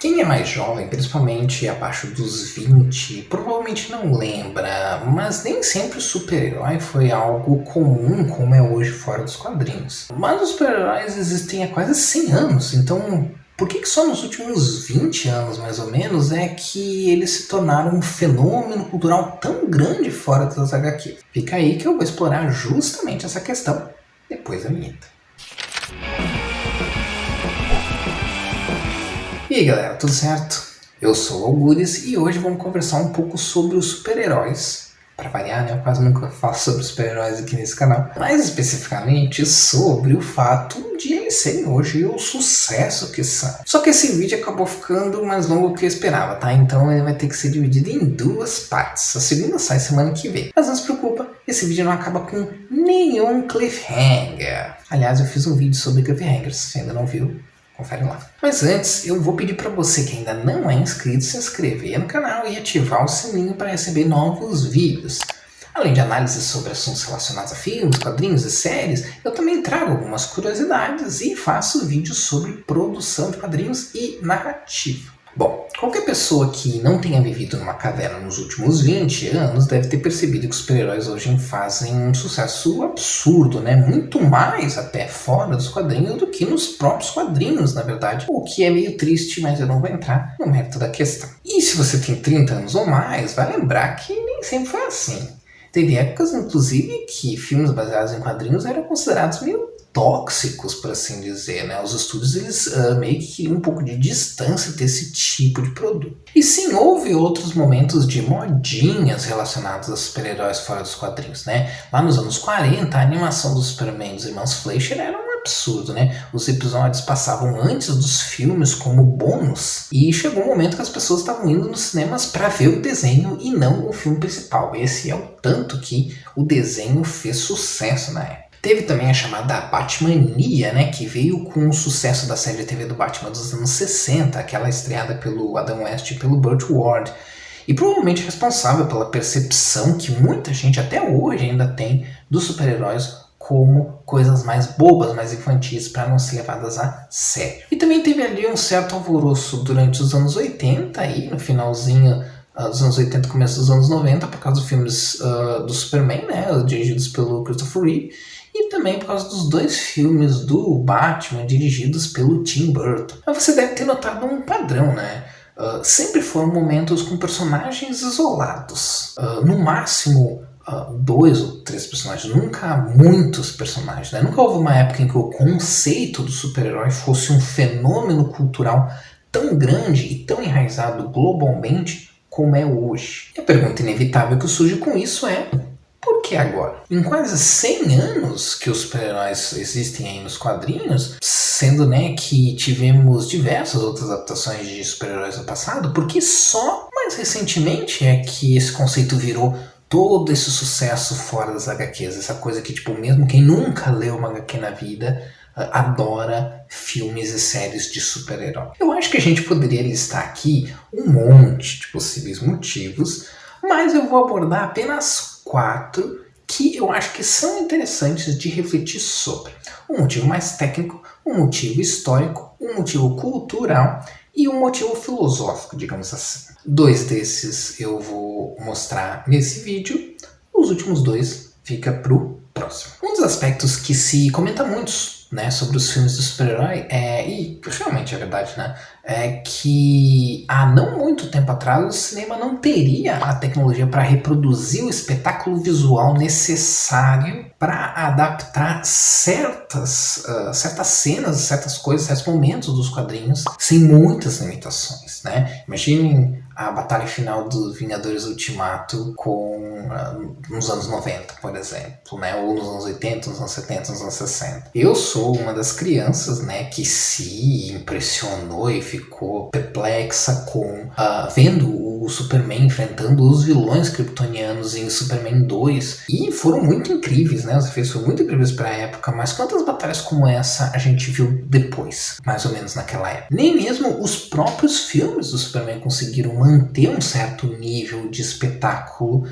Quem é mais jovem, principalmente abaixo dos 20, provavelmente não lembra, mas nem sempre o super-herói foi algo comum como é hoje fora dos quadrinhos. Mas os super-heróis existem há quase 100 anos, então por que só nos últimos 20 anos, mais ou menos, é que eles se tornaram um fenômeno cultural tão grande fora das HQ? Fica aí que eu vou explorar justamente essa questão depois da vinheta. E aí galera, tudo certo? Eu sou o Algures e hoje vamos conversar um pouco sobre os super-heróis. Para variar, né? Eu quase nunca falo sobre super-heróis aqui nesse canal. Mais especificamente sobre o fato de eles serem hoje o sucesso que são. Só que esse vídeo acabou ficando mais longo do que eu esperava, tá? Então ele vai ter que ser dividido em duas partes. A segunda sai semana que vem. Mas não se preocupa, esse vídeo não acaba com nenhum cliffhanger. Aliás, eu fiz um vídeo sobre cliffhangers, se ainda não viu, confere lá. Mas antes, eu vou pedir para você que ainda não é inscrito se inscrever no canal e ativar o sininho para receber novos vídeos. Além de análises sobre assuntos relacionados a filmes, quadrinhos e séries, eu também trago algumas curiosidades e faço vídeos sobre produção de quadrinhos e narrativa. Bom, qualquer pessoa que não tenha vivido numa caverna nos últimos 20 anos deve ter percebido que os super-heróis hoje fazem um sucesso absurdo, né? Muito mais até fora dos quadrinhos do que nos próprios quadrinhos, na verdade. O que é meio triste, mas eu não vou entrar no mérito da questão. E se você tem 30 anos ou mais, vai lembrar que nem sempre foi assim. Teve épocas, inclusive, que filmes baseados em quadrinhos eram considerados meio tóxicos, por assim dizer, né? Os estúdios, eles meio que queriam um pouco de distância desse tipo de produto. E sim, houve outros momentos de modinhas relacionados a super-heróis fora dos quadrinhos, né? Lá nos anos 40, a animação do Superman dos irmãos Fleischer era um absurdo, né? Os episódios passavam antes dos filmes como bônus e chegou um momento que as pessoas estavam indo nos cinemas para ver o desenho e não o filme principal. Esse é o tanto que o desenho fez sucesso na época. Teve também a chamada Batmania, né, que veio com o sucesso da série de TV do Batman dos anos 60, aquela estreada pelo Adam West e pelo Burt Ward, e provavelmente responsável pela percepção que muita gente até hoje ainda tem dos super-heróis como coisas mais bobas, mais infantis, para não ser levadas a sério. E também teve ali um certo alvoroço durante os anos 80, aí no finalzinho dos anos 80 e começo dos anos 90, por causa dos filmes do Superman, né, dirigidos pelo Christopher Reeve, e também por causa dos dois filmes do Batman dirigidos pelo Tim Burton. Mas você deve ter notado um padrão, né? Sempre foram momentos com personagens isolados. No máximo, 2 ou 3 personagens, nunca muitos personagens, né? Nunca houve uma época em que o conceito do super-herói fosse um fenômeno cultural tão grande e tão enraizado globalmente como é hoje. E a pergunta inevitável que surge com isso é: por que agora? Em quase 100 anos que os super-heróis existem aí nos quadrinhos, sendo, né, que tivemos diversas outras adaptações de super-heróis no passado, porque só mais recentemente é que esse conceito virou todo esse sucesso fora das HQs, essa coisa que, tipo, mesmo quem nunca leu uma HQ na vida adora filmes e séries de super-herói. Eu acho que a gente poderia listar aqui um monte de possíveis motivos, mas eu vou abordar apenas 4 que eu acho que são interessantes de refletir sobre. Um motivo mais técnico, um motivo histórico, um motivo cultural e um motivo filosófico, digamos assim. 2 desses eu vou mostrar nesse vídeo, os últimos 2 fica pro próximo. Um dos aspectos que se comenta muito, né, sobre os filmes do super-herói, e realmente é verdade, né, é que há não muito tempo atrás o cinema não teria a tecnologia para reproduzir o espetáculo visual necessário para adaptar certas cenas, certas coisas, certos momentos dos quadrinhos sem muitas limitações, né? Imaginem a batalha final dos Vingadores Ultimato nos anos 90, por exemplo, né? Ou nos anos 80, nos anos 70, nos anos 60. Eu sou uma das crianças, né, que se impressionou e ficou perplexa com vendo o Superman enfrentando os vilões kryptonianos em Superman 2, e foram muito incríveis, né? Os efeitos foram muito incríveis para a época, mas quantas batalhas como essa a gente viu depois, mais ou menos naquela época? Nem mesmo os próprios filmes do Superman conseguiram manter um certo nível de espetáculo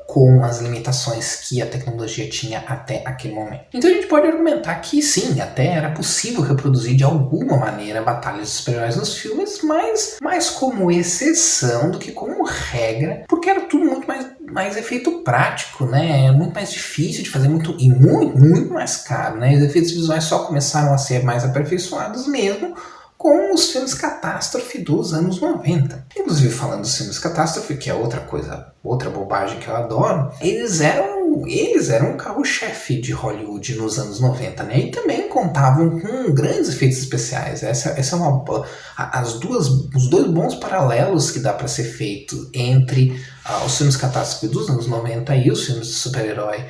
com as limitações que a tecnologia tinha até aquele momento. Então a gente pode argumentar que sim, até era possível reproduzir de alguma maneira batalhas de super-heróis nos filmes, mas mais como exceção do que como regra, porque era tudo muito mais efeito prático, né? É muito mais difícil de fazer, muito mais caro, né? Os efeitos visuais só começaram a ser mais aperfeiçoados mesmo com os filmes catástrofe dos anos 90. Inclusive, falando dos filmes catástrofe, que é outra coisa, outra bobagem que eu adoro, eles eram um carro-chefe de Hollywood nos anos 90, né? E também contavam com grandes efeitos especiais. Essa é os dois bons paralelos que dá para ser feito entre os filmes catástrofe dos anos 90 e os filmes de super-herói.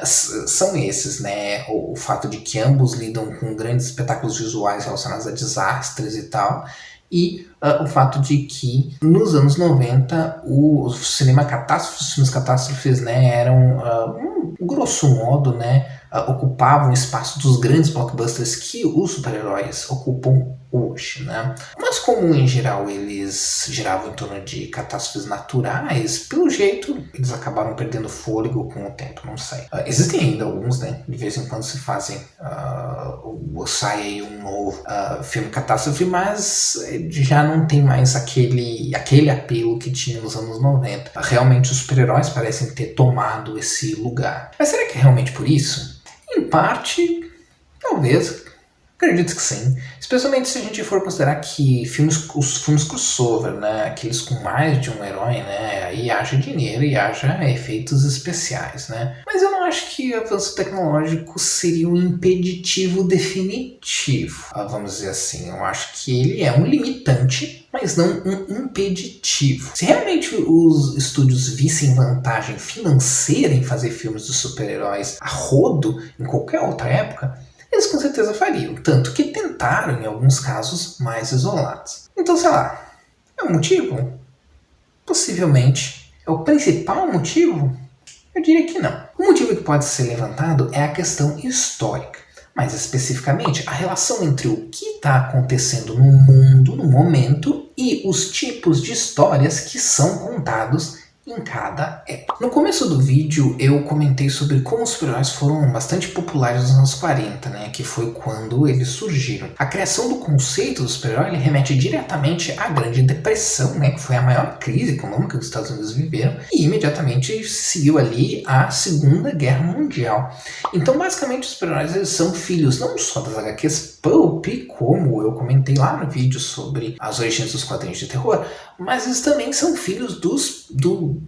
São esses, né? O fato de que ambos lidam com grandes espetáculos visuais relacionados a desastres e tal, e o fato de que nos anos 90 o cinema catástrofe, os filmes catástrofes, né, eram, grosso modo, né, ocupavam o espaço dos grandes blockbusters que os super-heróis ocupam hoje, né? Mas como em geral eles giravam em torno de catástrofes naturais, pelo jeito eles acabaram perdendo fôlego com o tempo, não sei. Existem ainda alguns, né? De vez em quando se fazem, sai aí um novo filme catástrofe, mas já não tem mais aquele apelo que tinha nos anos 90. Realmente os super-heróis parecem ter tomado esse lugar. Mas será que é realmente por isso? Em parte, talvez. Acredito que sim. Especialmente se a gente for considerar que os filmes crossover, né, aqueles com mais de um herói, né, aí haja dinheiro e haja efeitos especiais, né. Mas eu não acho que o avanço tecnológico seria um impeditivo definitivo, vamos dizer assim. Eu acho que ele é um limitante, mas não um impeditivo. Se realmente os estúdios vissem vantagem financeira em fazer filmes de super-heróis a rodo em qualquer outra época, eles com certeza fariam, tanto que tentaram em alguns casos mais isolados. Então, sei lá, é um motivo? Possivelmente. É o principal motivo? Eu diria que não. O motivo que pode ser levantado é a questão histórica. Mais especificamente, a relação entre o que está acontecendo no mundo, no momento, e os tipos de histórias que são contados em cada época. No começo do vídeo eu comentei sobre como os super-heróis foram bastante populares nos anos 40, né, que foi quando eles surgiram. A criação do conceito do super-herói remete diretamente à Grande Depressão, né, que foi a maior crise econômica que os Estados Unidos viveram, e imediatamente seguiu ali a Segunda Guerra Mundial. Então, basicamente, os super-heróis eles são filhos não só das HQs pulp, como eu comentei lá no vídeo sobre as origens dos quadrinhos de terror, mas eles também são filhos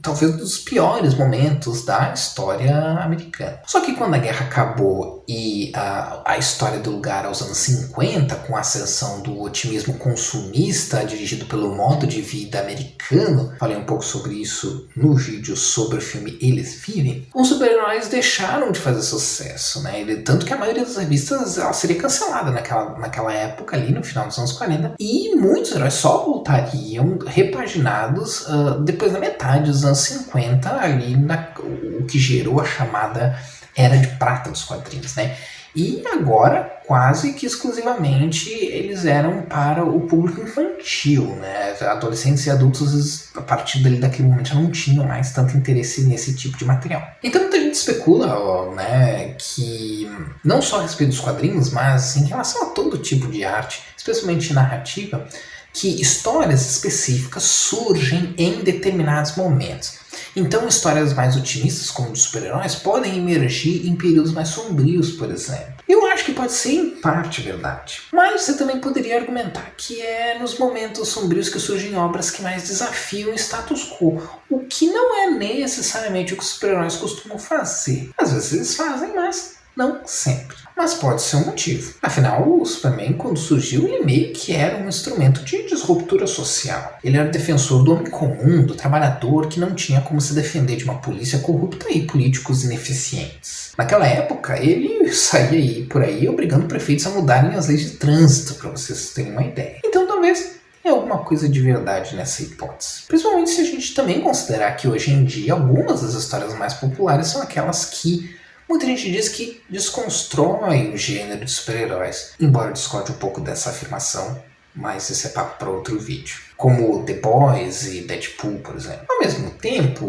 talvez dos piores momentos da história americana. Só que quando a guerra acabou e a história deu lugar aos anos 50, com a ascensão do otimismo consumista dirigido pelo modo de vida americano, falei um pouco sobre isso no vídeo sobre o filme Eles Vivem, os super-heróis deixaram de fazer sucesso, né? Tanto que a maioria das revistas ela seria cancelada naquela época ali, no final dos anos 40, e muitos heróis só voltariam repaginados depois da metade dos anos 50, ali o que gerou a chamada Era de Prata dos quadrinhos, né? E agora, quase que exclusivamente, eles eram para o público infantil, né? Adolescentes e adultos, a partir daquele momento, já não tinham mais tanto interesse nesse tipo de material. Então, muita gente especula, né, que não só a respeito dos quadrinhos, mas em relação a todo tipo de arte, especialmente narrativa, que histórias específicas surgem em determinados momentos. Então, histórias mais otimistas, como de super-heróis, podem emergir em períodos mais sombrios, por exemplo. Eu acho que pode ser em parte verdade. Mas você também poderia argumentar que é nos momentos sombrios que surgem obras que mais desafiam o status quo, o que não é necessariamente o que os super-heróis costumam fazer. Às vezes eles fazem, mas não sempre. Mas pode ser um motivo. Afinal, o Superman, quando surgiu, ele meio que era um instrumento de disruptura social. Ele era defensor do homem comum, do trabalhador que não tinha como se defender de uma polícia corrupta e políticos ineficientes. Naquela época, ele saía por aí obrigando prefeitos a mudarem as leis de trânsito, para vocês terem uma ideia. Então, talvez tem alguma coisa de verdade nessa hipótese. Principalmente se a gente também considerar que hoje em dia algumas das histórias mais populares são aquelas que muita gente diz que desconstrói o gênero de super-heróis. Embora eu discorde um pouco dessa afirmação, mas esse é papo para outro vídeo. Como The Boys e Deadpool, por exemplo. Ao mesmo tempo,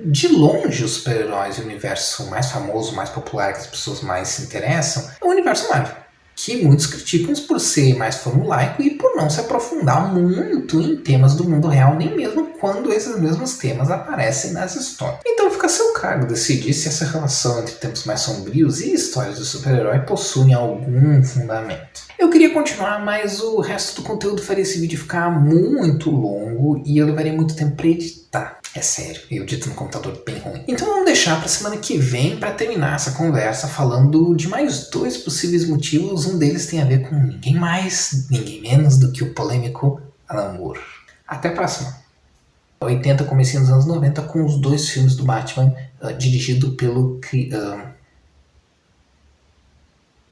de longe os super-heróis e o universo mais famoso, mais popular, que as pessoas mais se interessam, é o universo Marvel. Que muitos criticam por ser mais formulaico e por não se aprofundar muito em temas do mundo real, nem mesmo quando esses mesmos temas aparecem nas histórias. Então fica a seu cargo decidir se essa relação entre tempos mais sombrios e histórias de super-herói possuem algum fundamento. Eu queria continuar, mas o resto do conteúdo faria esse vídeo ficar muito longo e eu levaria muito tempo para editar. É sério, eu edito no computador bem ruim. Então vamos deixar para semana que vem para terminar essa conversa falando de mais 2 possíveis motivos. Um deles tem a ver com ninguém mais, ninguém menos do que o polêmico Alan Moore. Até a próxima! 80, comecinho dos anos 90, com os 2 filmes do Batman dirigido pelo